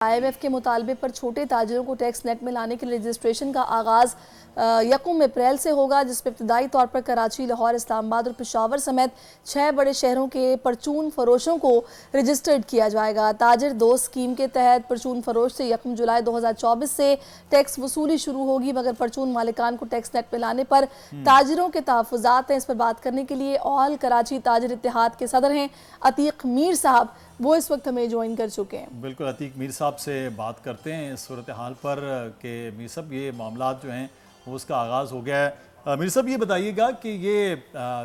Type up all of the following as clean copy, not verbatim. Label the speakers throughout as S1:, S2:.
S1: IMF کے مطالبے پر چھوٹے تاجروں کو ٹیکس نیٹ میں لانے کے لیے رجسٹریشن کا آغاز 1 اپریل سے ہوگا، جس میں ابتدائی طور پر کراچی، لاہور، اسلام آباد اور پشاور سمیت 6 بڑے شہروں کے پرچون فروشوں کو رجسٹرڈ کیا جائے گا۔ تاجر دوست اسکیم کے تحت پرچون فروش سے 1 جولائی 2024 سے ٹیکس وصولی شروع ہوگی، مگر پرچون مالکان کو ٹیکس نیٹ میں لانے پر تاجروں کے تحفظات ہیں۔ اس پر بات کرنے کے لیے آل کراچی تاجر اتحاد کے صدر ہیں عتیق میر صاحب، وہ اس وقت ہمیں جوائن کر چکے ہیں۔
S2: بالکل، عتیق میر صاحب سے بات کرتے ہیں اس صورتحال پر کہ میر صاحب یہ معاملات جو ہیں وہ اس کا آغاز ہو گیا ہے۔ میر صاحب یہ بتائیے گا کہ یہ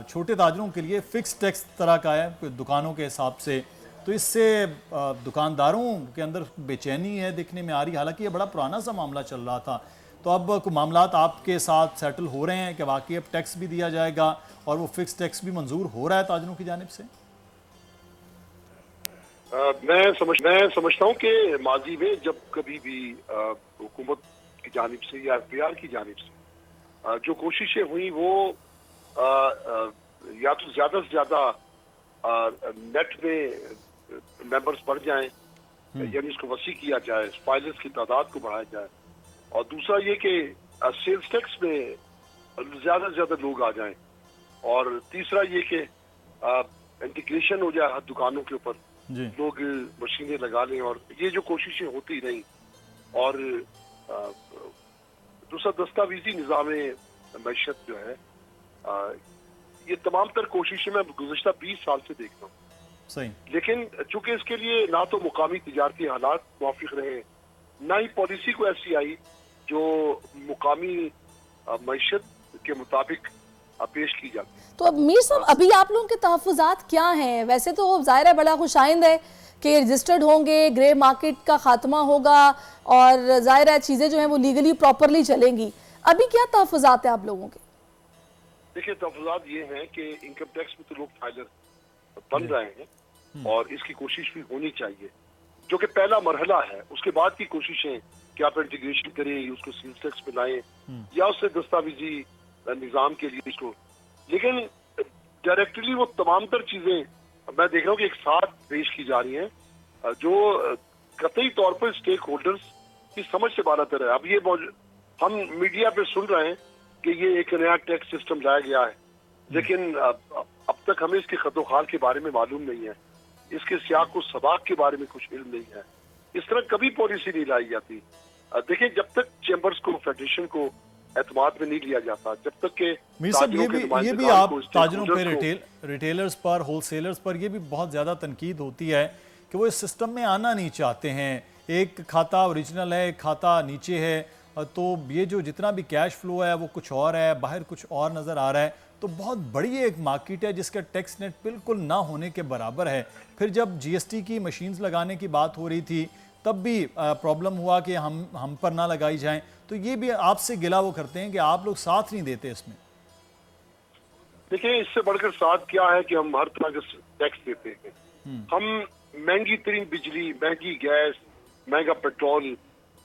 S2: چھوٹے تاجروں کے لیے فکس ٹیکس طرح کا ہے دکانوں کے حساب سے، تو اس سے دکانداروں کے اندر بے چینی ہے دیکھنے میں آ رہی، حالانکہ یہ بڑا پرانا سا معاملہ چل رہا تھا، تو اب معاملات آپ کے ساتھ سیٹل ہو رہے ہیں کہ واقعی اب ٹیکس بھی دیا جائے گا اور وہ فکس ٹیکس بھی منظور ہو رہا ہے تاجروں کی جانب سے؟
S3: میں سمجھتا ہوں کہ ماضی میں جب کبھی بھی حکومت کی جانب سے یا FPR کی جانب سے جو کوششیں ہوئیں وہ یا تو زیادہ سے زیادہ نیٹ میں ممبرز بڑھ جائیں، یعنی اس کو وسیع کیا جائے، فائلرز کی تعداد کو بڑھایا جائے، اور دوسرا یہ کہ سیلز ٹیکس میں زیادہ سے زیادہ لوگ آ جائیں، اور تیسرا یہ کہ انٹیگریشن ہو جائے ہر دکانوں کے اوپر، لوگ مشینیں لگا لیں، اور یہ جو کوششیں ہوتی رہیں، اور دوسرا دستاویزی نظام معیشت جو ہے، یہ تمام تر کوششیں میں گزشتہ 20 سال سے دیکھتا ہوں۔
S2: صحیح۔
S3: لیکن چونکہ اس کے لیے نہ تو مقامی تجارتی حالات موافق رہے، نہ ہی پالیسی کو ایسی آئی جو مقامی معیشت کے مطابق پیش کی جاتی۔
S1: تو اب میر صاحب ابھی آپ لوگوں کے تحفظات کیا ہیں؟ ویسے تو ظاہر ہے بڑا خوش آئند ہے کہ رجسٹرڈ ہوں گے، گرے مارکیٹ کا خاتمہ ہوگا اور ظاہر ہے چیزیں جو ہیں وہ لیگلی پراپرلی چلیں گی، ابھی کیا تحفظات ہیں آپ لوگوں کے؟
S3: دیکھیں، تحفظات یہ ہیں کہ انکم ٹیکس میں تو لوگ فائلر بن رہے ہیں اور اس کی کوشش بھی ہونی چاہیے، جو کہ پہلا مرحلہ ہے۔ اس کے بعد کی کوششیں کہ آپ انٹیگریشن کریں، اس کو سیلز ٹیکس میں لائیں، یا اس سے دستاویزی نظام کے لیے اس کو، لیکن ڈائریکٹلی وہ تمام تر چیزیں میں دیکھ رہا ہوں کہ ایک ساتھ پیش کی جا رہی ہیں جو قطعی طور پر اسٹیک ہولڈرز کی سمجھ سے بالا تر ہے۔ اب یہ ہم میڈیا پہ سن رہے ہیں کہ یہ ایک نیا ٹیکس سسٹم لایا گیا ہے، لیکن اب تک ہمیں اس کے خط و خال کے بارے میں معلوم نہیں ہے، اس کے سیاق و سباق کے بارے میں کچھ علم نہیں ہے۔ اس طرح کبھی پالیسی نہیں لائی جاتی۔ دیکھیں، جب تک چیمبرز کو، فیڈریشن کو اعتماد میں نہیں لیا جاتا، جب تک کہ
S2: میر صاحب یہ بھی آپ تاجروں پہ، ریٹیلرز پر، ہول سیلرز پر یہ بھی بہت زیادہ تنقید ہوتی ہے کہ وہ اس سسٹم میں آنا نہیں چاہتے ہیں، ایک کھاتا اوریجنل ہے، ایک کھاتا نیچے ہے، تو یہ جو جتنا بھی کیش فلو ہے وہ کچھ اور ہے، باہر کچھ اور نظر آ رہا ہے، تو بہت بڑی ایک مارکیٹ ہے جس کا ٹیکس نیٹ بالکل نہ ہونے کے برابر ہے۔ پھر جب GST کی مشینز لگانے کی بات ہو رہی تھی تب بھی پرابلم ہوا کہ ہم پر نہ لگائی جائیں، تو یہ بھی آپ سے گلا وہ کرتے ہیں کہ آپ لوگ ساتھ نہیں دیتے اس میں۔
S3: دیکھیں، اس سے بڑھ کر ساتھ کیا ہے کہ ہم ہر طرح کا ٹیکس دیتے ہیں۔ ہم مہنگی ترین بجلی، مہنگی گیس، مہنگا پیٹرول،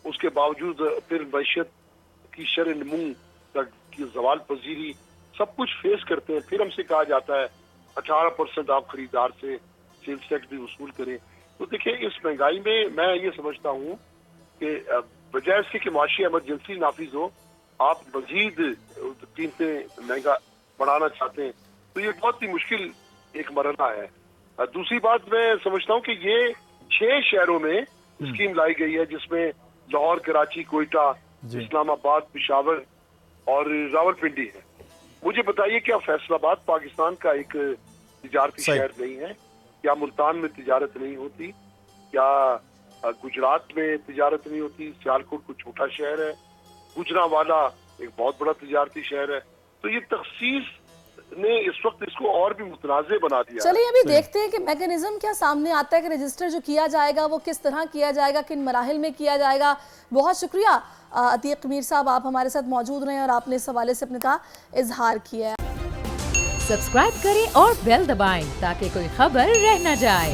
S3: اس کے باوجود پھر معیشت کی شرح نمو کی زوال پذیری سب کچھ فیس کرتے ہیں، پھر ہم سے کہا جاتا ہے 18% آپ خریدار سے سیلز ٹیکس بھی وصول کریں۔ تو دیکھیں، اس مہنگائی میں یہ سمجھتا ہوں کہ بجائے اس کے معاشی ایمرجنسی نافذ ہو، آپ مزید قیمتیں مہنگا بڑھانا چاہتے ہیں، تو یہ بہت ہی مشکل ایک مرحلہ ہے۔ دوسری بات میں سمجھتا ہوں کہ یہ 6 شہروں میں اسکیم لائی گئی ہے، جس میں لاہور، کراچی، کوئٹہ، اسلام آباد، پشاور اور راولپنڈی ہے۔ مجھے بتائیے، کیا فیصل آباد پاکستان کا ایک تجارتی شہر نہیں ہے؟ کیا ملتان میں تجارت نہیں ہوتی؟ کیا گجرات میں تجارت نہیں ہوتی؟ سیالکوٹ کوئی چھوٹا شہر ہے، گوجرانوالا ایک بہت بڑا تجارتی شہر ہے، تو یہ تخصیص نے اس وقت اس کو اور بھی متنازع بنا دیا۔
S1: چلیے ابھی دیکھتے ہیں کہ میکانزم کیا سامنے آتا ہے کہ رجسٹر جو کیا جائے گا وہ کس طرح کیا جائے گا، کن مراحل میں کیا جائے گا۔ بہت شکریہ عتیق میر صاحب، آپ ہمارے ساتھ موجود رہے اور آپ نے اس حوالے سے اپنے کا اظہار کیا ہے۔
S4: سبسکرائب کریں اور بیل دبائیں تاکہ کوئی خبر رہ نہ جائے۔